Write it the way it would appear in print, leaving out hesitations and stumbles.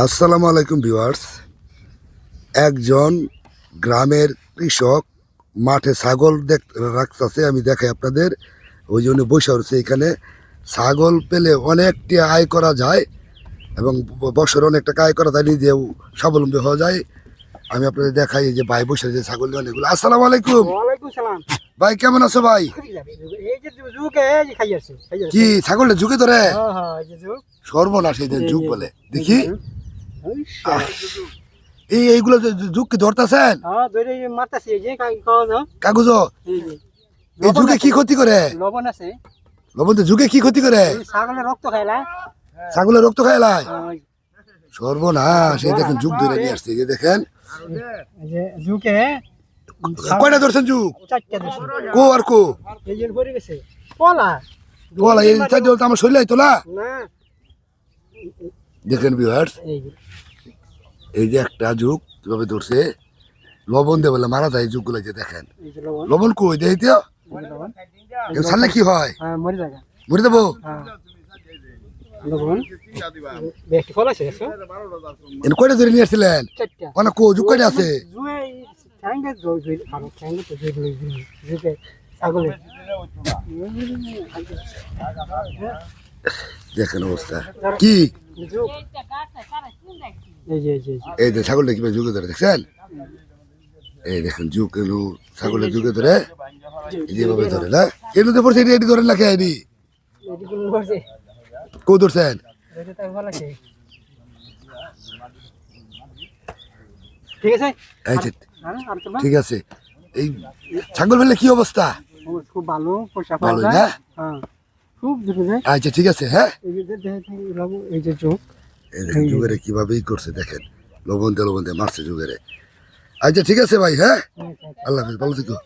আসসালামু আলাইকুম ভিউয়ার্স। একজন গ্রামের কৃষক মাঠে ছাগল রাখতেছে, আমি দেখাই আপনাদের। ওই জন্য বসে রয়েছে এখানে। ছাগল পেলে অনেকটি আয় করা যায় এবং বছরে অনেক টাকা আয় করা যায়, নিজেও স্বাবলম্বী হওয়া যায়। আমি আপনাদের দেখাই যে ভাই বসে যে ছাগল অনেকগুলো। আসসালামু আলাইকুম। ওয়ালাইকুম সালাম। ভাই কেমন আছো ভাই? এই যে যুগে এই যে খাইয়াছে কি ছাগলটা ঝুঁকে ধরে? হ্যাঁ হ্যাঁ এই যে যুগ সর্বনাশ, এই যে যুগ বলে দেখি। ওই এইগুলো যুগ কি ধরতেছেন? হ্যাঁ ধরে মারতাছি এই যে কাগজ কাগজ এই যে এই যুগে কি ক্ষতি করে? লবণ আছে। লবণ তো যুগে কি ক্ষতি করে? এই ছাগলের রক্ত খাইলা। ছাগলের রক্ত খাইলায় ওই সর্বনাশ। এই দেখেন যুগ ধরে নিয়ে আসছে, এই যে দেখেন এই যে যুগে কয়টা ধরছেন যুগ? চারটা দেশে কো আর কো এই যে পড়ে গেছে পলা বলা এই চারটে তো আমার শরীরে তোলা। না দেখেন ভিউয়ার্স, এই যে এই যে একটা যুগ কিভাবে ধরছে। লবণ দিয়ে বলে মারা যায় এই যুগগুলো, যে দেখেন এই যে লবণ লবণ কই দেই তো এই যে লবণ কেউ ছাড়লে কি হয়? হ্যাঁ মরে যাবে। মরে দেবো। হ্যাঁ লবণ বেশি ফল আছে এনে কয়টা ধরে নিয়ে আসছিলেন? চারটা মানে কো যুগ কয়টা আছে? জুয়ে ঠ্যাঙ্গে জুই ভালো ঠ্যাঙ্গে তো জুই জুকে ছাগলে দেখেন অবস্থা কি। জুক এই যে এই যে এই যে ছাগলটা কিভাবে যুগে ধরে দেখছেন। এই দেখেন যুগ এলু ছাগলের যুগে ধরে যেভাবে ধরে না এলু তো পড়ছে, এটি ধরেন না খেয়ে এটি কোন করছে কো ধরছেন? এটা তো ভালো আছে। ঠিক আছে এই যে হ্যাঁ আর তো ঠিক আছে। এই ছাগল ফেললে কি অবস্থা? খুব ভালো পয়সা পাওয়া ভালো যায়। না? হ্যাঁ খুব দ্রুত যায়। আচ্ছা ঠিক আছে। হ্যাঁ এই যে এই যে জুক এই দেখেন যুগেরে কিভাবেই করছে, দেখেন লবণ দিয়ে মারছে যুগেরে। আচ্ছা ঠিক আছে ভাই। হ্যাঁ আল্লাহ হাফেজ, ভালো থেকো।